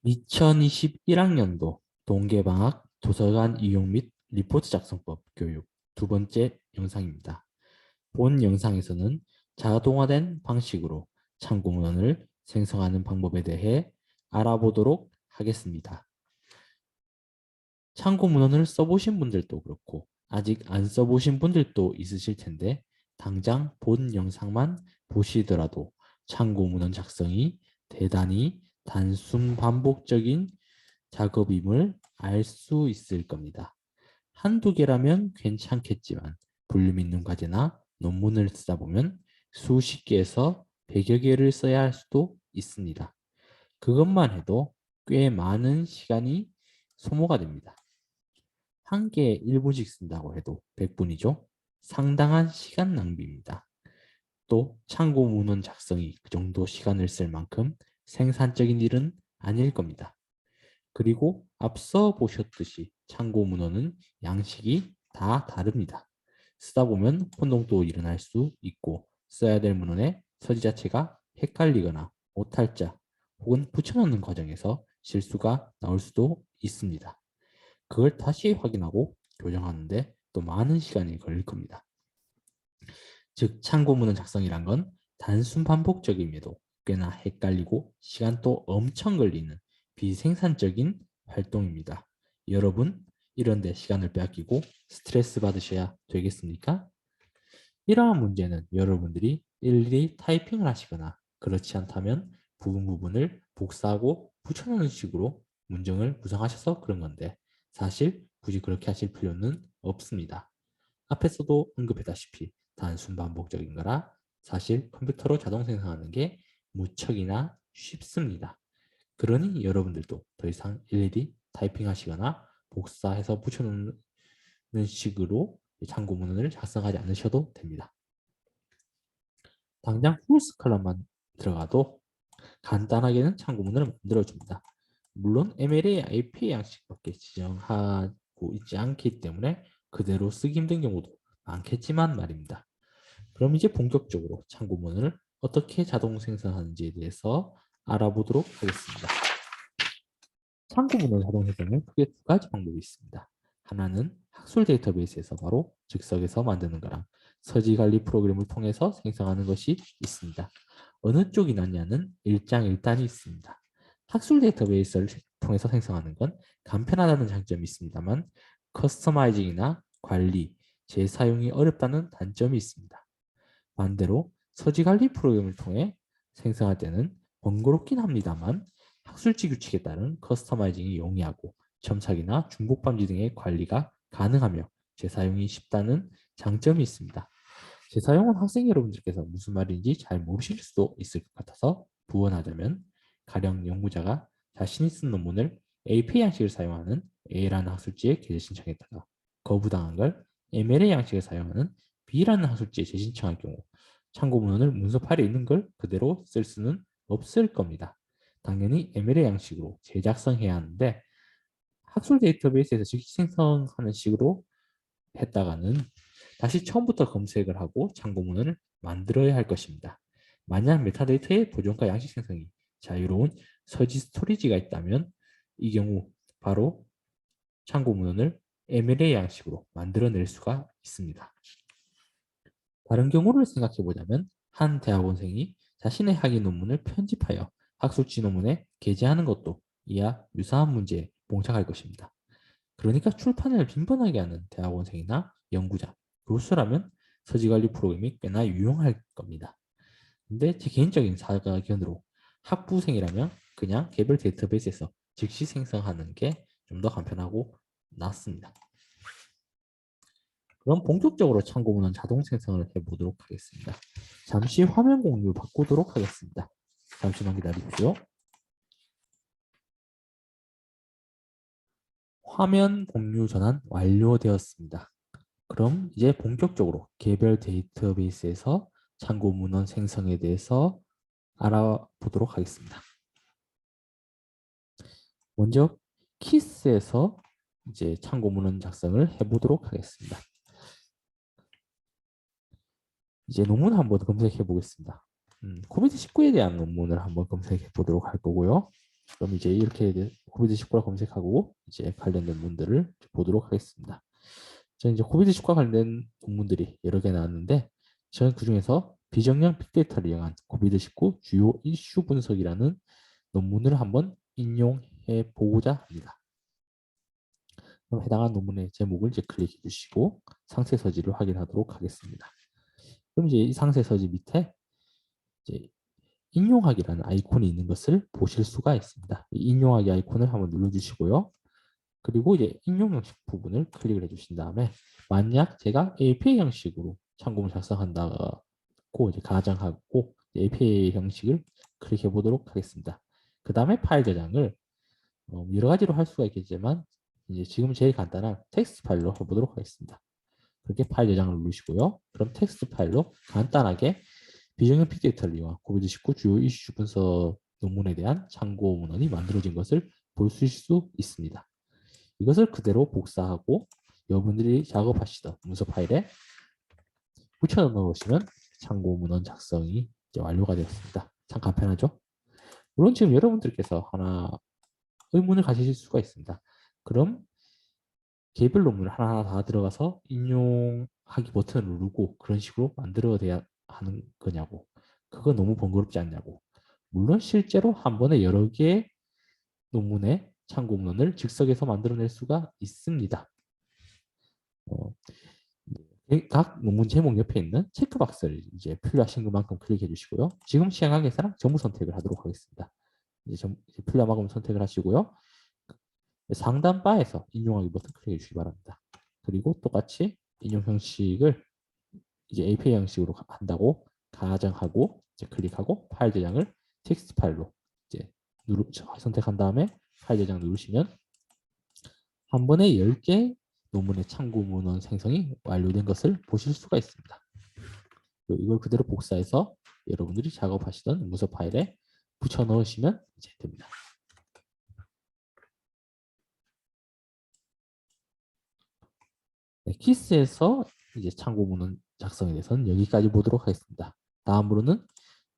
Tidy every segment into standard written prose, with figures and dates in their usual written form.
2021학년도 동계방학 도서관 이용 및 리포트 작성법 교육 두 번째 영상입니다. 본 영상에서는 자동화된 방식으로 참고문헌을 생성하는 방법에 대해 알아보도록 하겠습니다. 참고문헌을 써보신 분들도 그렇고 아직 안 써보신 분들도 있으실 텐데 당장 본 영상만 보시더라도 참고문헌 작성이 대단히 단순 반복적인 작업임을 알 수 있을 겁니다. 한두 개라면 괜찮겠지만 볼륨 있는 과제나 논문을 쓰다 보면 수십 개에서 100여 개를 써야 할 수도 있습니다. 그것만 해도 꽤 많은 시간이 소모가 됩니다. 한 개에 1분씩 쓴다고 해도 100분이죠. 상당한 시간 낭비입니다. 또 참고 문헌 작성이 그 정도 시간을 쓸 만큼 생산적인 일은 아닐 겁니다. 그리고 앞서 보셨듯이 참고 문헌은 양식이 다 다릅니다. 쓰다 보면 혼동도 일어날 수 있고 써야 될 문헌의 서지 자체가 헷갈리거나 오탈자 혹은 붙여넣는 과정에서 실수가 나올 수도 있습니다. 그걸 다시 확인하고 교정하는데 또 많은 시간이 걸릴 겁니다. 즉 참고문헌 작성이란 건 단순 반복적임에도 꽤나 헷갈리고 시간도 엄청 걸리는 비생산적인 활동입니다. 여러분 이런데 시간을 빼앗기고 스트레스 받으셔야 되겠습니까? 이러한 문제는 여러분들이 일일이 타이핑을 하시거나 그렇지 않다면 부분을 복사하고 붙여넣는 식으로 문정을 구성하셔서 그런 건데 사실 굳이 그렇게 하실 필요는 없습니다. 앞에서도 언급했다시피 단순 반복적인 거라 사실 컴퓨터로 자동 생성하는 게 무척이나 쉽습니다. 그러니 여러분들도 더 이상 일일이 타이핑하시거나 복사해서 붙여놓는 식으로 참고문헌을 작성하지 않으셔도 됩니다. 당장 풀스 컬럼만 들어가도 간단하게는 참고문헌을 만들어줍니다. 물론 MLA, IPA 양식밖에 지정하고 있지 않기 때문에 그대로 쓰기 힘든 경우도 많겠지만 말입니다. 그럼 이제 본격적으로 참고문헌을 어떻게 자동 생성하는지에 대해서 알아보도록 하겠습니다. 참고문헌 자동 생성은 크게 두 가지 방법이 있습니다. 하나는 학술 데이터베이스에서 바로 즉석에서 만드는 거랑 서지관리 프로그램을 통해서 생성하는 것이 있습니다. 어느 쪽이 낫냐는 일장일단이 있습니다. 학술 데이터베이스를 통해서 생성하는 건 간편하다는 장점이 있습니다만 커스터마이징이나 관리, 재사용이 어렵다는 단점이 있습니다. 반대로 서지관리 프로그램을 통해 생성할 때는 번거롭긴 합니다만 학술지 규칙에 따른 커스터마이징이 용이하고 첨삭이나 중복 방지 등의 관리가 가능하며 재사용이 쉽다는 장점이 있습니다. 재사용은 학생 여러분들께서 무슨 말인지 잘 모르실 수도 있을 것 같아서 부언하자면 가령 연구자가 자신이 쓴 논문을 AP 양식을 사용하는 A라는 학술지에 게재 신청했다가 거부당한 걸 MLA 양식을 사용하는 B라는 학술지에 재신청할 경우 참고문헌을 문서 파일에 있는 걸 그대로 쓸 수는 없을 겁니다. 당연히 MLA 양식으로 재작성해야 하는데 학술 데이터베이스에서 즉시 생성하는 식으로 했다가는 다시 처음부터 검색을 하고 참고문헌을 만들어야 할 것입니다. 만약 메타데이터의 보존과 양식 생성이 자유로운 서지 스토리지가 있다면 이 경우 바로 참고문헌을 MLA 양식으로 만들어낼 수가 있습니다. 다른 경우를 생각해 보자면 한 대학원생이 자신의 학위 논문을 편집하여 학술지 논문에 게재하는 것도 이와 유사한 문제에 봉착할 것입니다. 그러니까 출판을 빈번하게 하는 대학원생이나 연구자, 교수라면 서지관리 프로그램이 꽤나 유용할 겁니다. 근데 제 개인적인 사견으로 학부생이라면 그냥 개별 데이터베이스에서 즉시 생성하는 게 좀 더 간편하고 낫습니다. 그럼 본격적으로 참고문헌 자동 생성을 해보도록 하겠습니다. 잠시 화면 공유 바꾸도록 하겠습니다. 잠시만 기다리십시오. 화면 공유 전환 완료되었습니다. 그럼 이제 본격적으로 개별 데이터베이스에서 참고문헌 생성에 대해서 알아보도록 하겠습니다. 먼저 키스에서 이제 참고문헌 작성을 해보도록 하겠습니다. 이제 논문 한번 검색해 보겠습니다. 코비드-19에 대한 논문을 한번 검색해 보도록 할 거고요. 그럼 이제 이렇게 코비드19라 검색하고 이제 관련된 문들을 보도록 하겠습니다. 저는 이제 코비드19와 관련된 논문들이 여러 개 나왔는데 저는 그중에서 비정량 빅데이터를 이용한 코비드19 주요 이슈 분석이라는 논문을 한번 인용해 보고자 합니다. 그럼 해당한 논문의 제목을 이제 클릭해 주시고 상세 서지를 확인하도록 하겠습니다. 그럼 이제 이 상세 서지 밑에 이제 인용하기라는 아이콘이 있는 것을 보실 수가 있습니다. 이 인용하기 아이콘을 한번 눌러주시고요. 그리고 이제 인용 형식 부분을 클릭을 해주신 다음에 만약 제가 APA 형식으로 참고문 작성한다고 이제 가정하고 APA 형식을 클릭해 보도록 하겠습니다. 그 다음에 파일 저장을 여러 가지로 할 수가 있겠지만 이제 지금 제일 간단한 텍스트 파일로 해보도록 하겠습니다. 그렇게 파일 저장을 누르시고요. 그럼 텍스트 파일로 간단하게 비정형 빅데이터를 이용한 코비드19 주요 이슈 분석 논문에 대한 참고 문헌이 만들어진 것을 볼 수 있습니다. 이것을 그대로 복사하고 여러분들이 작업하시던 문서 파일에 붙여 넣으시면 참고 문헌 작성이 이제 완료가 되었습니다. 참 간편하죠? 물론 지금 여러분들께서 하나 의문을 가지실 수가 있습니다. 그럼 개별 논문을 하나하나 다 들어가서 인용하기 버튼을 누르고 그런 식으로 만들어야 하는 거냐고. 그거 너무 번거롭지 않냐고. 물론 실제로 한 번에 여러 개의 논문의 참고문헌을 즉석에서 만들어낼 수가 있습니다. 각 논문 제목 옆에 있는 체크박스를 이제 필요하신 것만큼 클릭해 주시고요. 지금 시행하기에서는 전부 선택을 하도록 하겠습니다. 이제 필요한 만큼 선택을 하시고요. 상단 바에서 인용하기 버튼 클릭해 주시기 바랍니다. 그리고 똑같이 인용 형식을 이제 API 형식으로 한다고 가정하고 이제 클릭하고 파일 저장을 텍스트 파일로 이제 선택한 다음에 파일 저장 누르시면 한 번에 10개 논문의 참고 문헌 생성이 완료된 것을 보실 수가 있습니다. 이걸 그대로 복사해서 여러분들이 작업하시던 문서 파일에 붙여 넣으시면 이제 됩니다. 네, 키스에서 이제 참고 문헌 작성에 대해서는 여기까지 보도록 하겠습니다. 다음으로는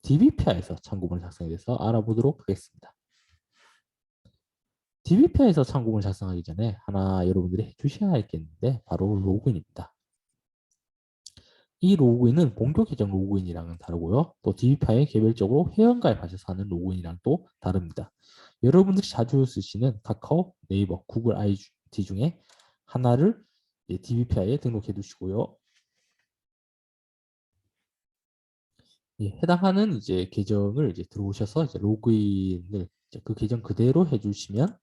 DBPI에서 참고문 작성에 대해서 알아보도록 하겠습니다. DBPI에서 참고문 작성하기 전에 하나 여러분들이 해주셔야 할겠는데 바로 로그인입니다. 이 로그인은 본교 계정 로그인이랑은 다르고요. 또 DBPI에 개별적으로 회원가입하셔서 하는 로그인이랑 또 다릅니다. 여러분들이 자주 쓰시는 카카오, 네이버, 구글 ID 중에 하나를 DBPI에 등록해 두시고요. 해당하는 이제 계정을 이제 들어오셔서 이제 로그인을 이제 그 계정 그대로 해주시면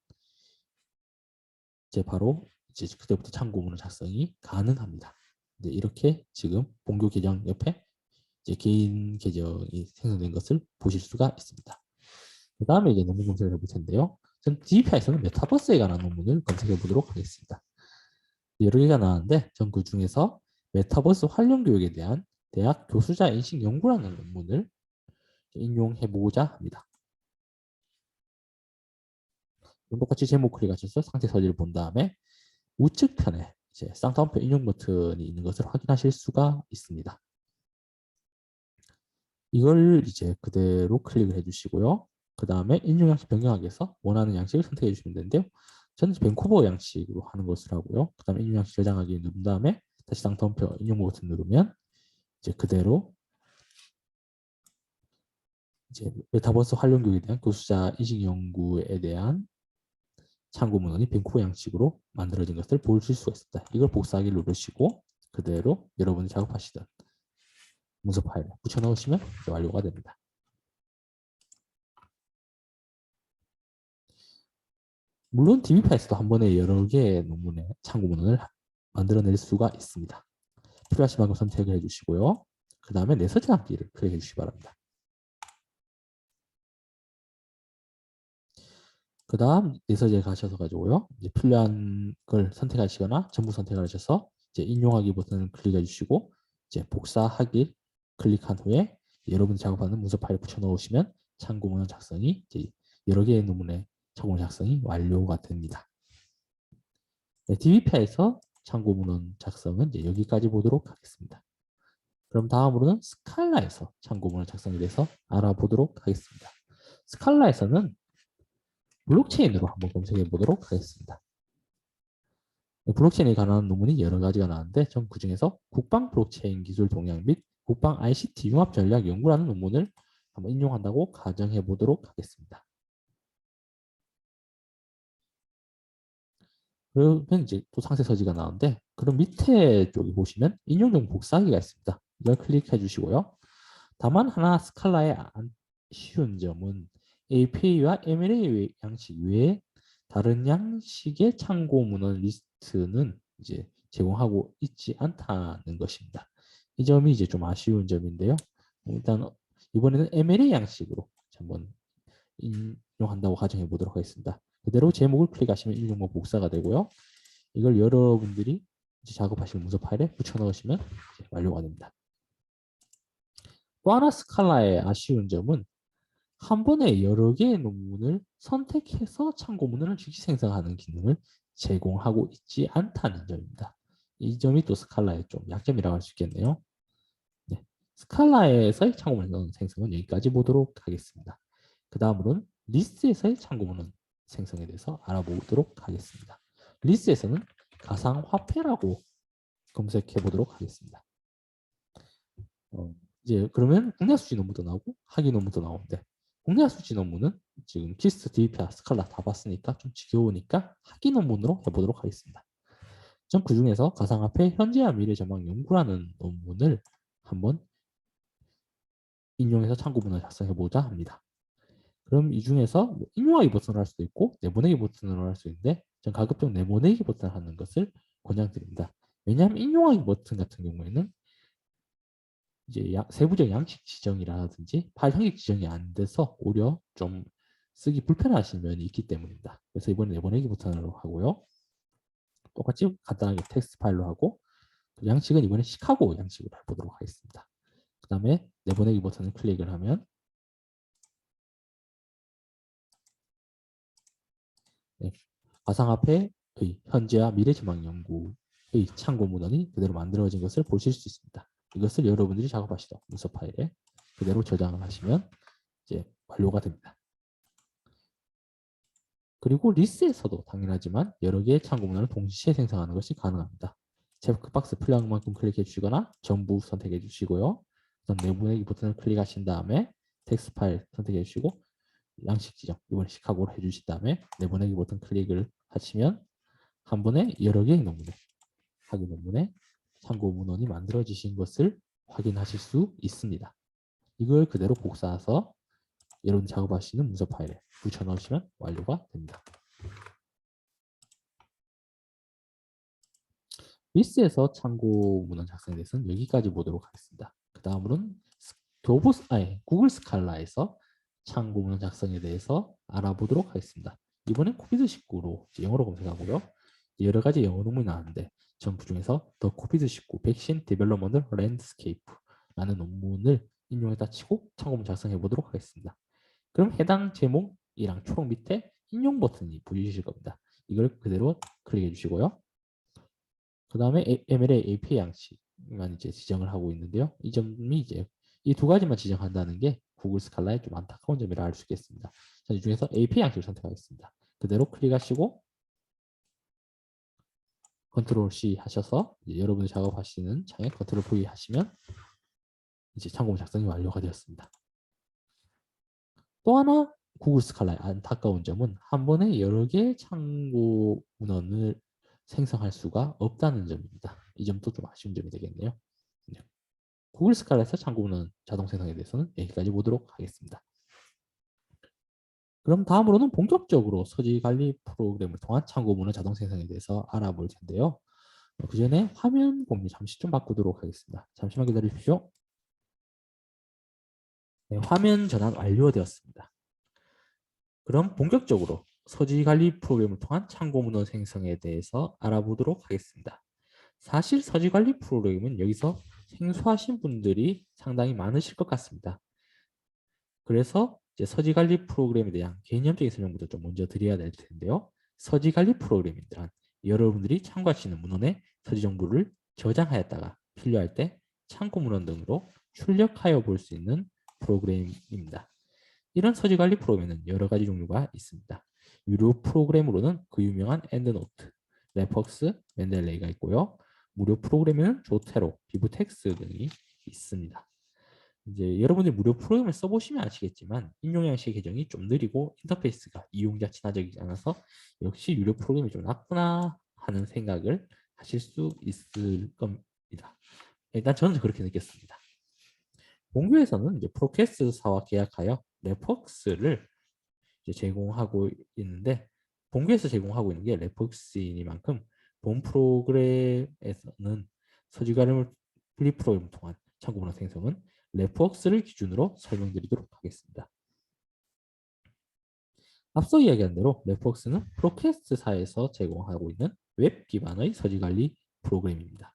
이제 바로 이제 그때부터 참고문헌 작성이 가능합니다. 이제 이렇게 지금 본교 계정 옆에 이제 개인 계정이 생성된 것을 보실 수가 있습니다. 그 다음에 이제 논문 검색을 해볼 텐데요. 전 DBPI에서는 메타버스에 관한 논문을 검색해 보도록 하겠습니다. 여러 개가 나왔는데 전 그 중에서 메타버스 활용 교육에 대한 대학 교수자 인식 연구라는 논문을 인용해 보고자 합니다. 똑같이 제목 클릭하셔서 상세 서지를 본 다음에 우측 편에 이제 쌍따옴표 인용 버튼이 있는 것을 확인하실 수가 있습니다. 이걸 이제 그대로 클릭을 해주시고요. 그 다음에 인용 양식 변경하기 위해서 원하는 양식을 선택해 주시면 되는데요. 저는 밴쿠버 양식으로 하는 것을 하고요. 그 다음에 인용 양식 저장하기 누른 다음에 다시 쌍따옴표 인용 버튼 누르면 이제 그대로 이제 메타버스 활용 교육에 대한 교수자 인식 연구에 대한 참고 문헌이 밴쿠버 양식으로 만들어진 것을 보실 수가 있습니다. 이걸 복사하기 누르시고 그대로 여러분이 작업하시던 문서 파일에 붙여 넣으시면 완료가 됩니다. 물론 DB파에서도 한 번에 여러 개의 논문의 참고 문헌을 만들어낼 수가 있습니다. 필요하신 만큼 선택을 해주시고요. 그 다음에 내 서재함기를 클릭해 주시기 바랍니다. 그 다음 내서재에 가셔서 가지고요. 이제 필요한 걸 선택하시거나 전부 선택하셔서 이제 인용하기 버튼을 클릭해 주시고 이제 복사하기 클릭한 후에 여러분이 작업하는 문서 파일을 붙여 넣으시면 참고 문헌 작성이 이제 여러 개의 논문의 참고 작성이 완료가 됩니다. 네, DBP에서 참고 문헌 작성은 이제 여기까지 보도록 하겠습니다. 그럼 다음으로는 스칼라에서 참고 문헌 작성에 대해서 알아보도록 하겠습니다. 스칼라에서는 블록체인으로 한번 검색해 보도록 하겠습니다. 블록체인에 관한 논문이 여러 가지가 나왔는데 전 그중에서 국방 블록체인 기술 동향 및 국방 ICT 융합 전략 연구라는 논문을 한번 인용한다고 가정해 보도록 하겠습니다. 그러면 이제 또 상세 서지가 나오는데 그럼 밑에 쪽에 보시면 인용용 복사하기가 있습니다. 이걸 클릭해 주시고요. 다만 하나 스칼라의 쉬운 점은 APA와 MLA 양식 외에 다른 양식의 참고 문헌 리스트는 이제 제공하고 있지 않다는 것입니다. 이 점이 이제 좀 아쉬운 점인데요. 일단 이번에는 MLA 양식으로 한번 인용한다고 가정해 보도록 하겠습니다. 그대로 제목을 클릭하시면 인용문 복사가 되고요. 이걸 여러분들이 이제 작업하실 문서 파일에 붙여 넣으시면 완료가 됩니다. 또 하나 스칼라의 아쉬운 점은 한 번에 여러 개의 논문을 선택해서 참고문헌을 즉시 생성하는 기능을 제공하고 있지 않다는 점입니다. 이 점이 또 스칼라의 좀 약점이라고 할 수 있겠네요. 네. 스칼라에서의 참고문헌 생성은 여기까지 보도록 하겠습니다. 그 다음으로는 리스트에서의 참고문헌 생성에 대해서 알아보도록 하겠습니다. 리스트에서는 가상화폐라고 검색해 보도록 하겠습니다. 이제 그러면 국내 수지 논문도 나오고 학위 논문도 나오는데 국내 수지 논문은 지금 키스트, DBP와 스칼라 다 봤으니까 좀 지겨우니까 학위 논문으로 해보도록 하겠습니다. 전 그중에서 가상화폐 현재와 미래 전망 연구라는 논문을 한번 인용해서 참고문을 작성해보자 합니다. 그럼 이 중에서 뭐 인용하기 버튼을 할 수도 있고 내보내기 버튼으로 할 수 있는데 전 가급적 내보내기 버튼을 하는 것을 권장드립니다. 왜냐하면 인용하기 버튼 같은 경우에는 이제 세부적 양식 지정이라든지 파일 형식 지정이 안 돼서 오히려 좀 쓰기 불편하신 면이 있기 때문입니다. 그래서 이번에 내보내기 버튼으로 하고요. 똑같이 간단하게 텍스트 파일로 하고 양식은 이번에 시카고 양식으로 해보도록 하겠습니다. 그 다음에 내보내기 버튼을 클릭을 하면 네, 가상화폐의 현재와 미래 전망 연구의 참고 문헌이 그대로 만들어진 것을 보실 수 있습니다. 이것을 여러분들이 작업하시던 문서 파일에 그대로 저장을 하시면 이제 완료가 됩니다. 그리고 리스에서도 당연하지만 여러 개의 참고 문헌을 동시에 생성하는 것이 가능합니다. 체크박스 필요한 만큼 클릭해 주시거나 전부 선택해 주시고요. 그다음 내보내기 버튼을 클릭하신 다음에 텍스트 파일 선택해 주시고 양식 지정 이번에 시카고로 해주신 다음에 내보내기 버튼 클릭을 하시면 한 번에 여러 개의 논문에 학위 논문에 참고 문헌이 만들어지신 것을 확인하실 수 있습니다. 이걸 그대로 복사해서 여러분 작업하시는 문서 파일에 붙여 넣으시면 완료가 됩니다. 리스에서 참고 문헌 작성에 대해서는 여기까지 보도록 하겠습니다. 그 다음으로는 구글 스칼라에서 참고 문헌 작성에 대해서 알아보도록 하겠습니다. 이번엔 코비드19로 영어로 검색하고요. 여러 가지 영어 논문이 나왔는데 전 그중에서 더 코비드19 백신 디벨로먼트 랜드스케이프라는 논문을 인용해다 치고 참고 문헌 작성해 보도록 하겠습니다. 그럼 해당 제목이랑 초록 밑에 인용 버튼이 보이실 겁니다. 이걸 그대로 클릭해 주시고요. 그 다음에 MLA API 양식만 이제 지정을 하고 있는데요. 이 점이 이제 이 두 가지만 지정한다는 게 구글 스칼라의 좀 안타까운 점이라 할 수 있겠습니다. 자, 이 중에서 API 양식을 선택하겠습니다. 그대로 클릭하시고 컨트롤 C 하셔서 여러분이 작업하시는 창에 컨트롤 V 하시면 이제 참고 작성이 완료가 되었습니다. 또 하나 구글 스칼라의 안타까운 점은 한 번에 여러 개의 참고 문헌을 생성할 수가 없다는 점입니다. 이 점도 좀 아쉬운 점이 되겠네요. 네. 구글 스칼라에서 참고 문헌 자동 생성에 대해서는 여기까지 보도록 하겠습니다. 그럼 다음으로는 본격적으로 서지 관리 프로그램을 통한 참고 문헌 자동 생성에 대해서 알아볼 텐데요. 그 전에 화면 공유 잠시 좀 바꾸도록 하겠습니다. 잠시만 기다려 주십시오. 네, 화면 전환 완료되었습니다. 그럼 본격적으로 서지 관리 프로그램을 통한 참고 문헌 생성에 대해서 알아보도록 하겠습니다. 사실 서지 관리 프로그램은 여기서 생소하신 분들이 상당히 많으실 것 같습니다. 그래서 이제 서지 관리 프로그램에 대한 개념적인 설명부터 좀 먼저 드려야 될 텐데요. 서지 관리 프로그램이란 여러분들이 참고할 수 있는 문헌에 서지 정보를 저장하였다가 필요할 때 참고 문헌 등으로 출력하여 볼 수 있는 프로그램입니다. 이런 서지 관리 프로그램에는 여러 가지 종류가 있습니다. 유료 프로그램으로는 그 유명한 엔드노트, 레퍽스, 멘델레이가 있고요. 무료 프로그램에는 조테로, 비브텍스 등이 있습니다. 이제 여러분들이 무료 프로그램을 써보시면 아시겠지만 인용 양식 계정이 좀 느리고 인터페이스가 이용자 친화적이지 않아서 역시 유료 프로그램이 좀 낫구나 하는 생각을 하실 수 있을 겁니다. 일단 저는 그렇게 느꼈습니다. 본교에서는 이제 프로캐스트사와 계약하여 레퍽스를 이제 제공하고 있는데 본교에서 제공하고 있는 게 레퍽스이니만큼 본 프로그램에서는 서지가름 플립 프로그램을 통한 참고 문화 생성은 레퍽스를 기준으로 설명드리도록 하겠습니다. 앞서 이야기한 대로 레퍽스는 프로캐스트사에서 제공하고 있는 웹 기반의 서지관리 프로그램입니다.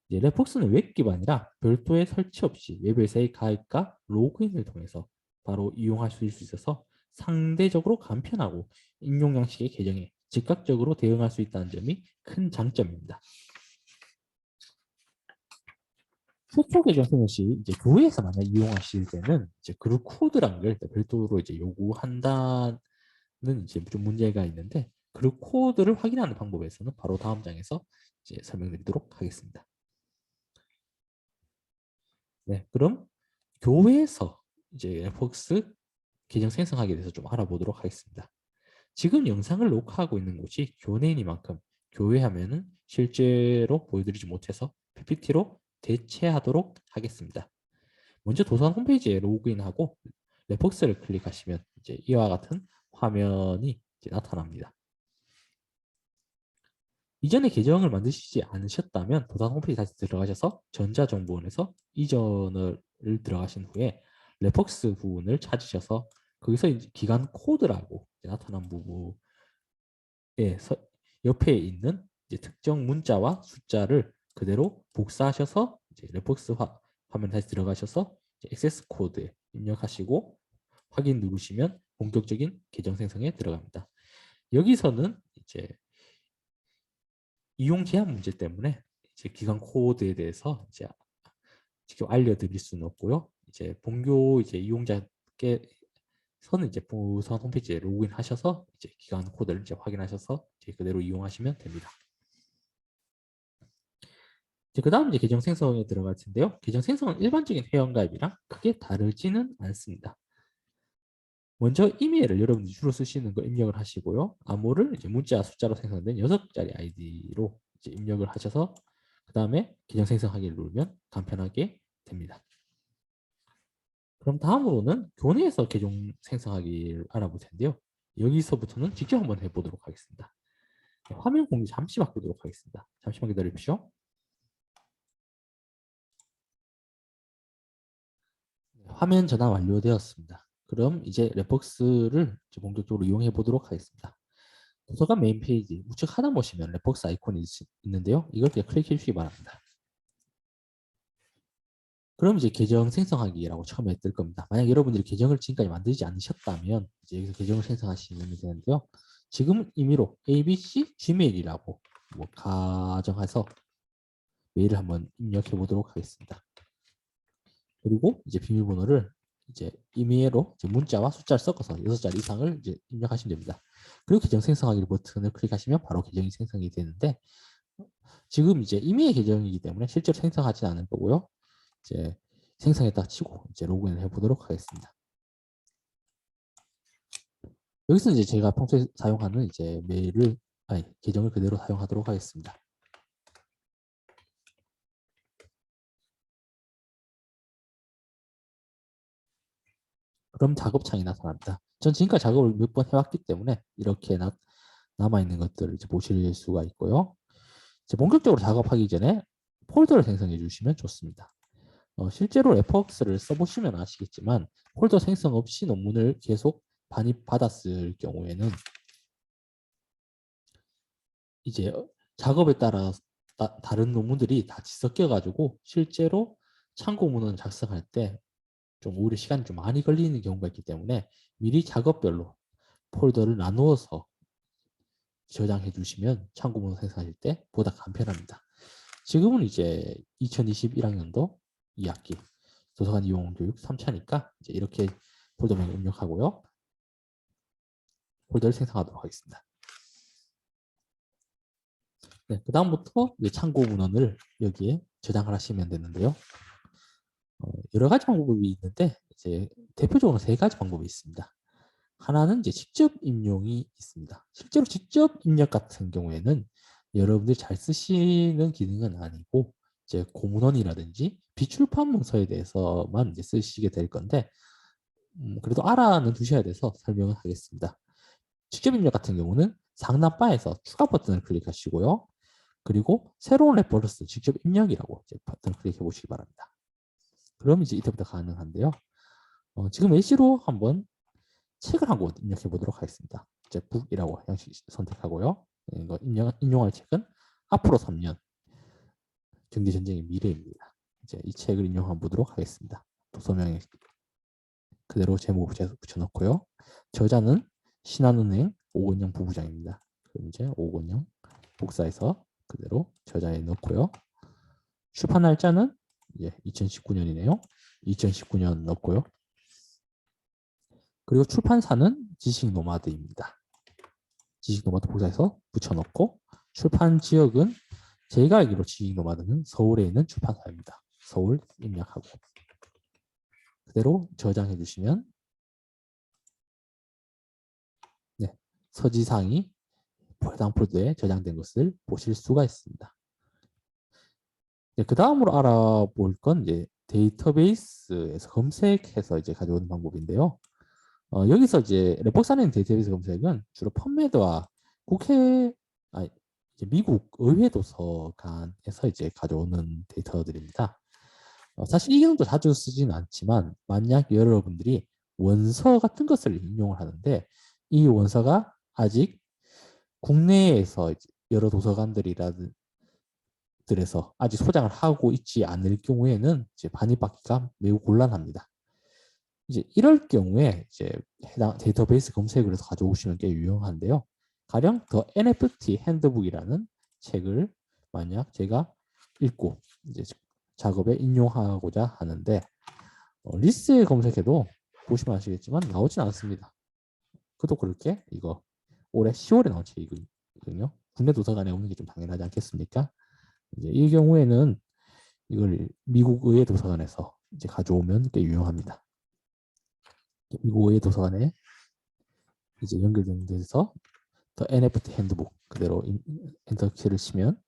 이제 레폭스는 웹 기반이라 별도의 설치 없이 웹에서의 가입과 로그인을 통해서 바로 이용할 수 있어서 상대적으로 간편하고 인용 양식의 계정에 즉각적으로 대응할 수 있다는 점이 큰 장점입니다. 최초 계정 생성 시 이제 교회에서 만약 이용하실 때는 이제 그룹 코드라는 걸 별도로 이제 요구한다는 이제 좀 문제가 있는데 그룹 코드를 확인하는 방법에서는 바로 다음 장에서 이제 설명드리도록 하겠습니다. 네, 그럼 교회에서 이제 앱웍스 계정 생성하게 돼서 좀 알아보도록 하겠습니다. 지금 영상을 녹화하고 있는 곳이 교내이니만큼 교회 화면은 실제로 보여드리지 못해서 PPT로 대체하도록 하겠습니다. 먼저 도서관 홈페이지에 로그인하고 랩벅스를 클릭하시면 이제 이와 같은 화면이 이제 나타납니다. 이전에 계정을 만드시지 않으셨다면 도서관 홈페이지 다시 들어가셔서 전자정보원에서 이전을 들어가신 후에 레퍽스 부분을 찾으셔서 거기서 이제 기간 코드라고 나타난 부분에 옆에 있는 이제 특정 문자와 숫자를 그대로 복사하셔서 이제 레퍽스 화면 다시 들어가셔서 액세스 코드에 입력하시고 확인 누르시면 본격적인 계정 생성에 들어갑니다. 여기서는 이제 이용 제한 문제 때문에 이제 기간 코드에 대해서 이제 직접 알려드릴 수는 없고요. 이제 본교 이제 이용자께서는 이제 보선 홈페이지에 로그인하셔서 이제 기간 코드를 이제 확인하셔서 이제 그대로 이용하시면 됩니다. 이제 그다음 이제 계정 생성에 들어갈 텐데요. 계정 생성은 일반적인 회원가입이랑 크게 다르지는 않습니다. 먼저 이메일을 여러분들이 주로 쓰시는 거 입력을 하시고요. 암호를 이제 문자, 숫자로 생성된 6자리 아이디로 이제 입력을 하셔서 그 다음에 계정 생성하기를 누르면 간편하게 됩니다. 그럼 다음으로는 교내에서 계정 생성하기를 알아볼 텐데요. 여기서부터는 직접 한번 해보도록 하겠습니다. 화면 공유 잠시 바꾸도록 하겠습니다. 잠시만 기다려주십시오. 화면 전환 완료되었습니다. 그럼 이제 랩벅스를 본격적으로 이용해 보도록 하겠습니다. 도서관 메인 페이지 우측 하단 보시면 랩벅스 아이콘이 있는데요. 이걸 그냥 클릭해 주시기 바랍니다. 그럼 이제 계정 생성하기라고 처음에 뜰 겁니다. 만약 여러분들이 계정을 지금까지 만들지 않으셨다면 이제 여기서 계정을 생성하시면 되는데요. 지금 임의로 abc gmail이라고 뭐 가정해서 메일을 한번 입력해 보도록 하겠습니다. 그리고 이제 비밀번호를 이제 이메일로 이제 문자와 숫자를 섞어서 6자리 이상을 이제 입력하시면 됩니다. 그리고 계정 생성하기 버튼을 클릭하시면 바로 계정이 생성이 되는데 지금 이제 이메일 계정이기 때문에 실제로 생성하지는 않을 거고요. 이제 생성했다 치고 이제 로그인을 해보도록 하겠습니다. 여기서 이제 제가 평소에 사용하는 이제 메일을 계정을 그대로 사용하도록 하겠습니다. 그럼 작업창이 나타납니다. 전 지금까지 작업을 몇 번 해왔기 때문에 이렇게 남아있는 것들을 이제 보실 수가 있고요. 이제 본격적으로 작업하기 전에 폴더를 생성해 주시면 좋습니다. 실제로 랩웍스를 써보시면 아시겠지만 폴더 생성 없이 논문을 계속 반입받았을 경우에는 이제 작업에 따라 다른 논문들이 다 뒤섞여 가지고 실제로 참고 문헌 작성할 때 좀 오히려 시간이 좀 많이 걸리는 경우가 있기 때문에 미리 작업별로 폴더를 나누어서 저장해 주시면 참고 문헌 생성하실 때 보다 간편합니다. 지금은 이제 2021학년도 2학기 도서관 이용 교육 3차니까 이제 이렇게 폴더명을 입력하고요. 폴더를 생성하도록 하겠습니다. 네, 그 다음부터 참고 문헌을 여기에 저장을 하시면 되는데요. 여러 가지 방법이 있는데 이제 대표적으로 세 가지 방법이 있습니다. 하나는 이제 직접 인용이 있습니다. 실제로 직접 입력 같은 경우에는 여러분들이 잘 쓰시는 기능은 아니고 이제 고문원이라든지 비출판 문서에 대해서만 이제 쓰시게 될 건데 그래도 알아는 두셔야 돼서 설명을 하겠습니다. 직접 입력 같은 경우는 상단 바에서 추가 버튼을 클릭하시고요. 그리고 새로운 레퍼런스 직접 입력이라고 이제 버튼을 클릭해 보시기 바랍니다. 그럼 이제 이때부터 가능한데요. 지금 예시로 한번 책을 한 권 입력해 보도록 하겠습니다. 이제 북이라고 형식 선택하고요. 이거 인용할 책은 앞으로 3년 경제전쟁의 미래입니다. 이제 이 책을 인용해 보도록 하겠습니다. 도서명에 그대로 제목을 붙여놓고요. 저자는 신한은행 오건영 부부장입니다. 그럼 이제 오건영 복사해서 그대로 저자에 넣고요. 출판 날짜는 이제 2019년이네요. 2019년 넣고요. 그리고 출판사는 지식노마드입니다. 지식노마드 복사해서 붙여넣고 출판 지역은 제가 알기로 지식노마드는 서울에 있는 출판사입니다. 서울 입력하고 그대로 저장해 주시면 네, 서지상이 해당 폴더에 저장된 것을 보실 수가 있습니다. 네, 그 다음으로 알아볼 건 이제 데이터베이스에서 검색해서 이제 가져오는 방법인데요. 여기서 이제 레포사는 데이터베이스 검색은 주로 펀메드와 국회, 이제 미국 의회 도서관에서 이제 가져오는 데이터들입니다. 사실 이 기능도 자주 쓰지는 않지만 만약 여러분들이 원서 같은 것을 인용을 하는데 이 원서가 아직 국내에서 여러 도서관들에서 아직 소장을 하고 있지 않을 경우에는 이제 반입받기가 매우 곤란합니다. 이제 이럴 경우에 이제 해당 데이터베이스 검색을 해서 가져오시면 꽤 유용한데요. 가령 더 NFT 핸드북이라는 책을 만약 제가 읽고 이제 작업에 인용하고자 하는데 리스트에 검색해도 보시면 아시겠지만 나오진 않습니다. 그도 그렇게 이거 올해 10월에 나온 책이거든요. 국내 도서관에 없는 게 좀 당연하지 않겠습니까? 이제 이 경우에는 이걸 미국 의회 도서관에서 이제 가져오면 꽤 유용합니다. 미국 의회 도서관에 이제 연결된 데서 더 NFT 핸드북 그대로 엔터키를 치면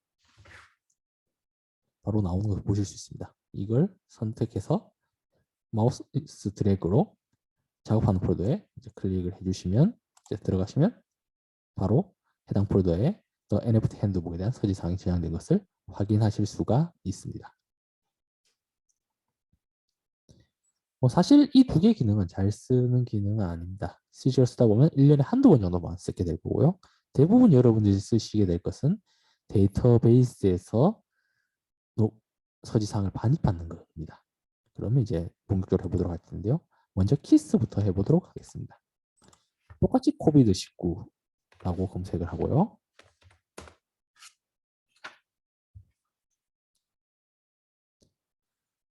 바로 나오는 것을 보실 수 있습니다. 이걸 선택해서 마우스 드래그로 작업하는 폴더에 이제 클릭을 해주시면 이제 들어가시면 바로 해당 폴더에 더 NFT 핸드북에 대한 서지사항이 저장된 것을 확인하실 수가 있습니다. 사실 이 두 개의 기능은 잘 쓰는 기능은 아닙니다. CG를 쓰다 보면 1년에 한두 번 정도만 쓰게 될 거고요. 대부분 여러분들이 쓰시게 될 것은 데이터베이스에서 서지사항을 반입받는 겁니다. 그러면 이제 본격적으로 해보도록 할 텐데요. 먼저 키스부터 해보도록 하겠습니다. 똑같이 코비드19라고 검색을 하고요.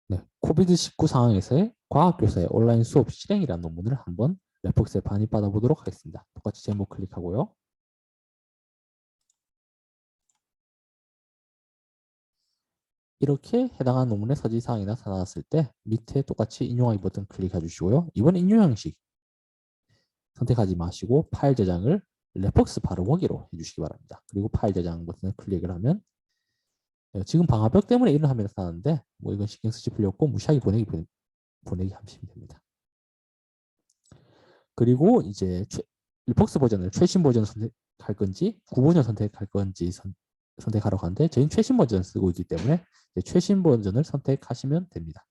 네, 코비드19 상황에서의 과학교사의 온라인 수업 실행이라는 논문을 한번 레폭스에 반입받아 보도록 하겠습니다. 똑같이 제목 클릭하고요. 이렇게 해당하는 논문의 서지사항이 나타났을 때 밑에 똑같이 인용하기 버튼 클릭해 주시고요. 이번 인용 형식 선택하지 마시고 파일 저장을 레폭스 발음하기로 해주시기 바랍니다. 그리고 파일 저장 버튼을 클릭을 하면 지금 방화벽 때문에 이런 화면이 나타나는데 뭐 이건 신경 쓰지 필요 없고 무시하기 보내기 하시면 됩니다. 그리고 이제 리폭스 버전을 최신 버전을 선택할 건지 구버전 선택할 건지 선택하라고 하는데 저희는 최신 버전을 쓰고 있기 때문에 최신 버전을 선택하시면 됩니다.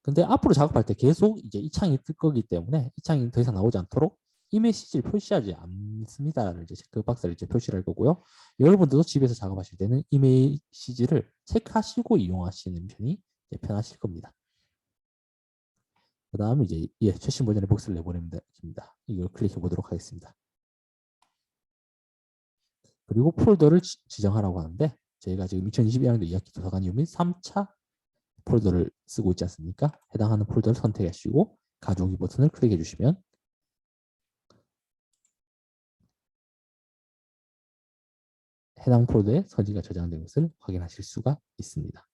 근데 앞으로 작업할 때 계속 이제 이 창이 뜰 거기 때문에 이 창이 더 이상 나오지 않도록 이 메시지를 표시하지 않습니다라는 이제 체크박스를 이제 표시를 할 거고요. 여러분들도 집에서 작업하실 때는 이 메시지를 체크하시고 이용하시는 편이 편하실 겁니다. 그 다음에 이제 최신 버전의 복스를 내보냅니다. 이걸 클릭해 보도록 하겠습니다. 그리고 폴더를 지정하라고 하는데 저희가 지금 2022학년도 2학기 도서관 이후 및 3차 폴더를 쓰고 있지 않습니까? 해당하는 폴더를 선택하시고 가져오기 버튼을 클릭해 주시면 해당 폴더에 서지가 저장된 것을 확인하실 수가 있습니다.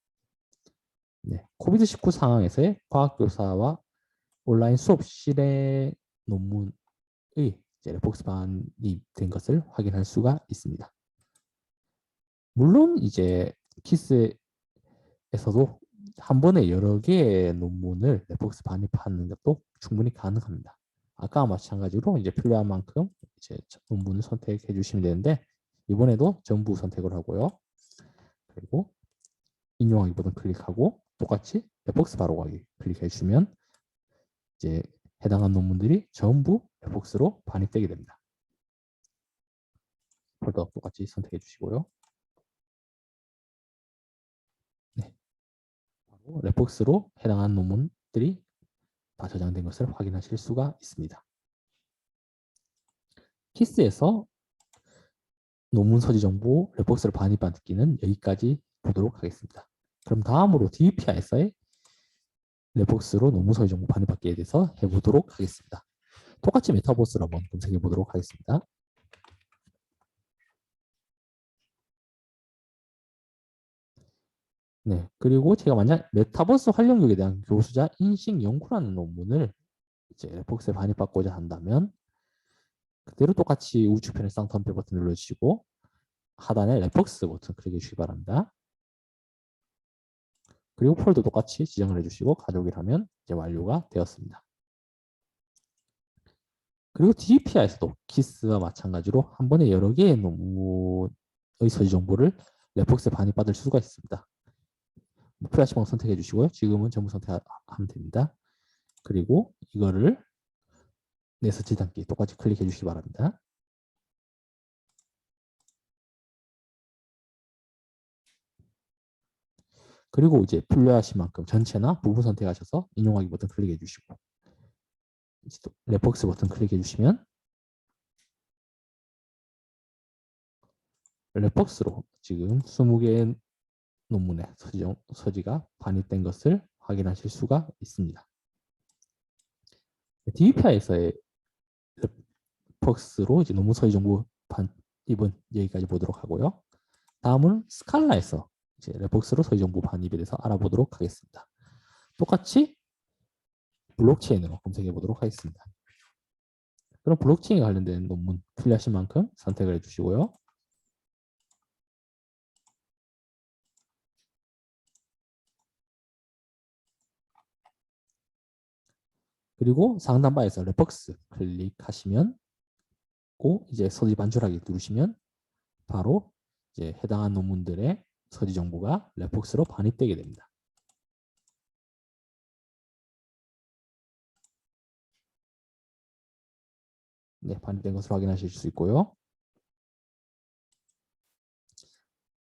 네, 코비드-19 상황에서의 과학교사와 온라인 수업 실행 논문의 레포스 반입된 것을 확인할 수가 있습니다. 물론 이제 키스에서도 한 번에 여러 개의 논문을 레포스 반입하는 것도 충분히 가능합니다. 아까와 마찬가지로 이제 필요한 만큼 이제 논문을 선택해 주시면 되는데 이번에도 전부 선택을 하고요. 그리고 인용하기 버튼 클릭하고 똑같이 레폭스 바로 가기 클릭해 주시면 이제 해당한 논문들이 전부 레폭스로 반입되게 됩니다. 폴더 똑같이 선택해 주시고요. 네, 바로 레폭스로 해당한 논문들이 다 저장된 것을 확인하실 수가 있습니다. 키스에서 논문 서지 정보 레폭스를 반입받기는 여기까지 보도록 하겠습니다. 그럼 다음으로 DBPI에서의 레폭스로 논문 서지 정보 반입받기에 대해서 해보도록 하겠습니다. 똑같이 메타버스로 한번 검색해 보도록 하겠습니다. 네, 그리고 제가 만약 메타버스 활용력에 대한 교수자 인식 연구라는 논문을 이제 레폭스에 반입받고자 한다면 그대로 똑같이 우측편의 쌍턴표 버튼 눌러주시고 하단에 레폭스 버튼 클릭해 주시기 바랍니다. 그리고 폴더 똑같이 지정을 해주시고 가져오기를 하면 이제 완료가 되었습니다. 그리고 DPI에서도 키스와 마찬가지로 한 번에 여러 개의 논문의 서지 정보를 레폭스에 반입받을 수가 있습니다. 필요하신 방 선택해 주시고요. 지금은 전부 선택하면 됩니다. 그리고 이거를 내 서치 단계 똑같이 클릭해 주시기 바랍니다. 그리고 이제 필요하신 만큼 전체나 부분 선택하셔서 인용하기 버튼 클릭해 주시고 레폭스 버튼 클릭해 주시면 레폭스로 지금 20개의 논문의 서지가 반입된 것을 확인하실 수가 있습니다. DBPI에서의 레폭스로 이제 논문 서지 정보 반입은 여기까지 보도록 하고요. 다음은 스칼라에서 이제 레폭스로 서지 정보 반입에 대해서 알아보도록 하겠습니다. 똑같이 블록체인으로 검색해 보도록 하겠습니다. 그럼 블록체인에 관련된 논문 필요하신 만큼 선택을 해주시고요. 그리고 상단바에서 레폭스 클릭하시면 이제 서지 반출하기 누르시면 바로 이제 해당한 논문들의 서지 정보가 레폭스로 반입되게 됩니다. 네, 반입된 것을 확인하실 수 있고요.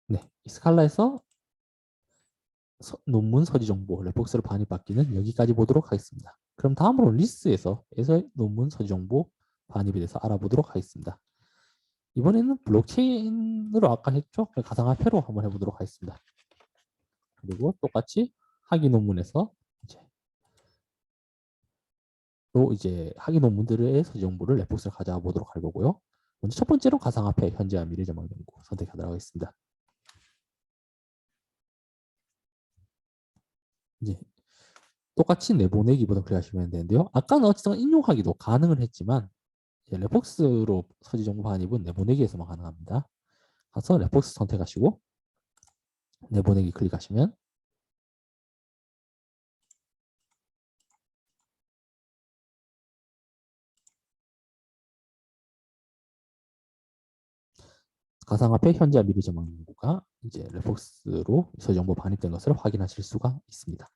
네, 스칼라에서 논문 서지 정보 레폭스로 반입받기는 여기까지 보도록 하겠습니다. 그럼 다음으로 리스에서 논문 서지 정보 반입에 대해서 알아보도록 하겠습니다. 이번에는 블록체인으로 아까 했죠? 가상화폐로 한번 해보도록 하겠습니다. 그리고 똑같이 학위 논문에서 이제 학위 논문들의 서지 정보를 레폭스로 가져와 보도록 할 거고요. 먼저 첫 번째로 가상화폐 현재와 미래 전망 연구 선택하도록 하겠습니다. 이제 똑같이 내보내기 버튼 클릭하시면 되는데요. 아까는 어쨌든 인용하기도 가능을 했지만 레폭스로 서지 정보 반입은 내보내기에서만 가능합니다. 가서 레폭스 선택하시고 내보내기 클릭하시면 가상화폐 현재와 미래 전망 연구가 이제 레폭스로 서지 정보 반입된 것을 확인하실 수가 있습니다.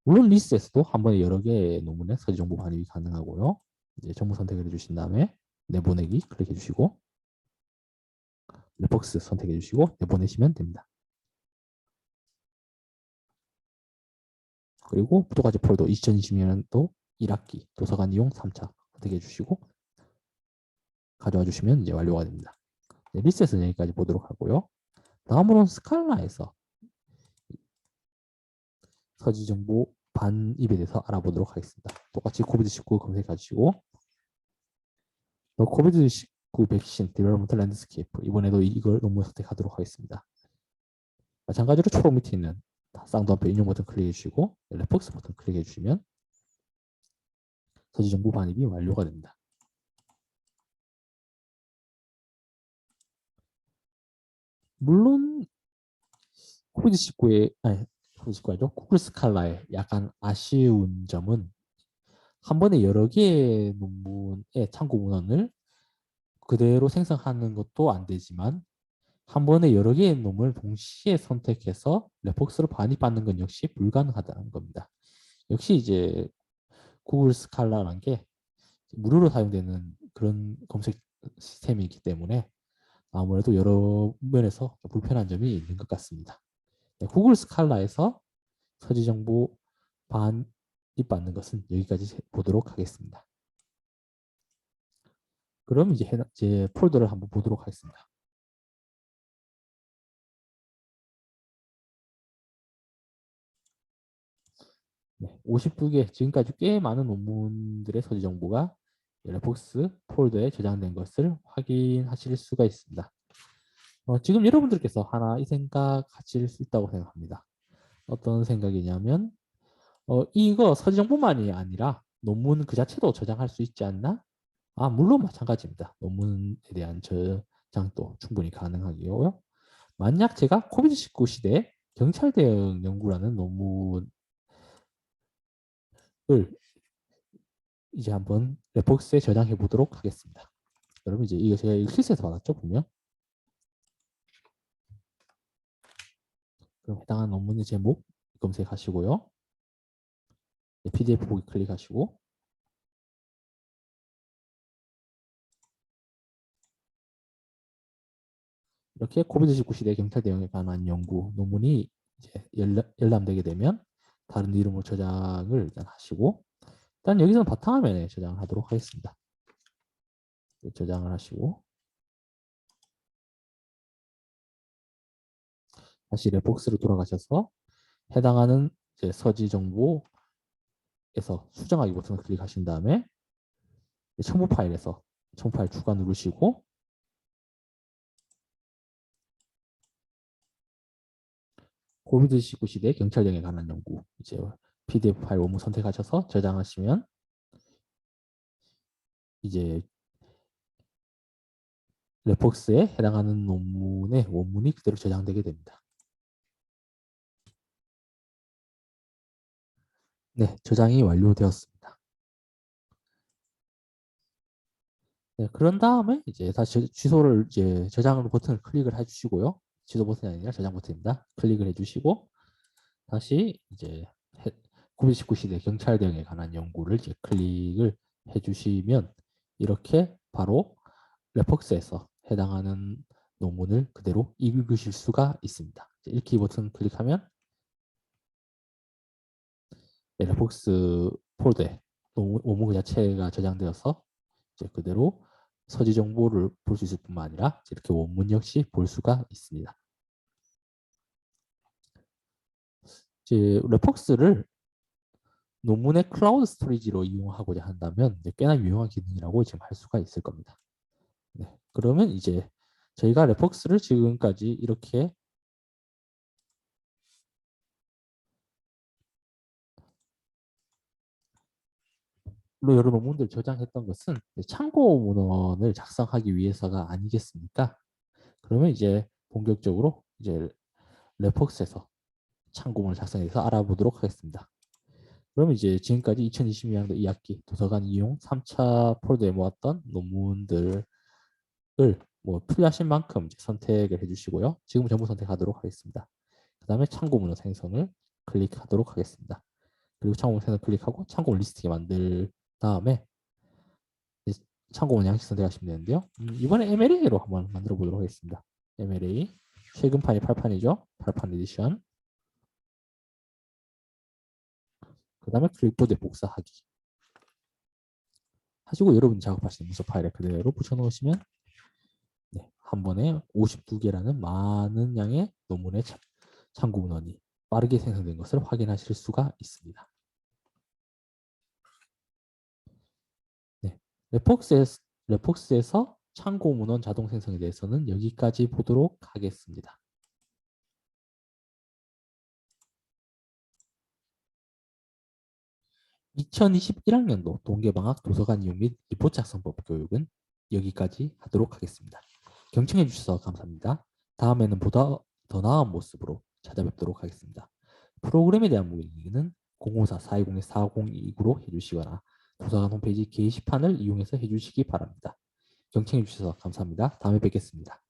물론 리스에서도 한 번에 여러 개의 논문의 서지 정보 반입이 가능하고요. 이제 전부 선택을 해주신 다음에 내보내기 클릭해 주시고 레폭스 선택해 주시고 내보내시면 됩니다. 그리고 똑같이 폴더 2020년도 1학기 도서관 이용 3차 선택해 주시고 가져와 주시면 이제 완료가 됩니다. 네, 리스에서는 여기까지 보도록 하고요. 다음으로는 스칼라에서 서지 정보 반입에 대해서 알아보도록 하겠습니다. 똑같이 코비드-19 검색해 주시고 코비드-19 19 백신 디벨롭먼트 랜드스케이프 이번에도 이걸 논문 선택하도록 하겠습니다. 마찬가지로 초록 밑에 있는 쌍두한표 인용 버튼 클릭해 주시고 레폭스 버튼 클릭해 주시면 서지 정보 반입이 완료가 됩니다. 물론 코비드19의 코비드19 아니죠. 구글 스칼라의 약간 아쉬운 점은 한 번에 여러 개의 논문의 참고 문헌을 그대로 생성하는 것도 안 되지만 한 번에 여러 개의 논문을 동시에 선택해서 레폭스로 반입받는 건 역시 불가능하다는 겁니다. 역시 이제 구글 스칼라라는 게 무료로 사용되는 그런 검색 시스템이기 때문에 아무래도 여러 면에서 불편한 점이 있는 것 같습니다. 네, 구글 스칼라에서 서지 정보 반입받는 것은 여기까지 보도록 하겠습니다. 그럼 이제 폴더를 한번 보도록 하겠습니다. 네, 52개, 지금까지 꽤 많은 논문들의 서지 정보가 레폭스 폴더에 저장된 것을 확인하실 수가 있습니다. 지금 여러분들께서 하나 이 생각 하실 수 있다고 생각합니다. 어떤 생각이냐면 이거 서지 정보만이 아니라 논문 그 자체도 저장할 수 있지 않나? 물론 마찬가지입니다. 논문에 대한 저장도 충분히 가능하고요. 만약 제가 코비드19 시대에 경찰 대응 연구라는 논문을 이제 한번 레폭스에 저장해 보도록 하겠습니다. 여러분 이제 이거 제가 실수해서 받았죠, 분명. 그럼 해당하는 논문의 제목 검색하시고요. PDF 보기 클릭하시고 이렇게 코비드19 시대 경찰 대응에 관한 연구 논문이 이제 열람되게 되면 다른 이름으로 저장을 일단 하시고 일단 여기서는 바탕화면에 저장을 하도록 하겠습니다. 저장을 하시고 다시 레폭스로 돌아가셔서 해당하는 이제 서지 정보에서 수정하기 버튼을 클릭하신 다음에 첨부 파일에서 첨부 파일 추가 누르시고 코비드19 시대 경찰령에 관한 연구 이제 PDF 파일 원문 선택하셔서 저장하시면 이제 레폭스에 해당하는 논문의 원문이 그대로 저장되게 됩니다. 네, 저장이 완료되었습니다. 네, 그런 다음에 이제 다시 취소를 이제 저장 버튼을 클릭을 해주시고요. 취소 버튼이 아니라 저장 버튼입니다. 클릭을 해주시고 다시 이제 코비드19 시대 경찰 대응에 관한 연구를 이제 클릭을 해주시면 이렇게 바로 레폭스에서 해당하는 논문을 그대로 읽으실 수가 있습니다. 읽기 버튼 클릭하면 레폭스 폴더에 원문 그 자체가 저장되어서 이제 그대로 서지 정보를 볼 수 있을 뿐만 아니라 이렇게 원문 역시 볼 수가 있습니다. 이제 레폭스를 논문의 클라우드 스토리지로 이용하고자 한다면 꽤나 유용한 기능이라고 지금 할 수가 있을 겁니다. 네, 그러면 이제 저희가 레폭스를 지금까지 이렇게 여러 논문들 저장했던 것은 참고 문헌을 작성하기 위해서가 아니겠습니까? 그러면 이제 본격적으로 이제 레폭스에서 참고문을 작성해서 알아보도록 하겠습니다. 그럼 이제 지금까지 2022년도 2학기 도서관 이용 3차 폴더에 모았던 논문들을 뭐 필요하신 만큼 선택을 해주시고요. 지금 전부 선택하도록 하겠습니다. 그 다음에 참고문헌 생성을 클릭하도록 하겠습니다. 그리고 참고문 생성 클릭하고 참고문 리스트에 만들 다음에 참고문 양식 선택하시면 되는데요. 이번에 MLA로 한번 만들어 보도록 하겠습니다. MLA 최근 판이 8판이죠. 8판 에디션. 그 다음에 클립보드에 복사하기 하시고 여러분이 작업하시는 문서 파일에 그대로 붙여놓으시면 네, 한 번에 52개라는 많은 양의 논문의 참고 문헌이 빠르게 생성된 것을 확인하실 수가 있습니다. 네, 레폭스에서 참고 문헌 자동 생성에 대해서는 여기까지 보도록 하겠습니다. 2021학년도 동계방학 도서관 이용 및 리포트 작성법 교육은 여기까지 하도록 하겠습니다. 경청해 주셔서 감사합니다. 다음에는 보다 더 나은 모습으로 찾아뵙도록 하겠습니다. 프로그램에 대한 문의는 054-420-4029로 해주시거나 도서관 홈페이지 게시판을 이용해서 해주시기 바랍니다. 경청해 주셔서 감사합니다. 다음에 뵙겠습니다.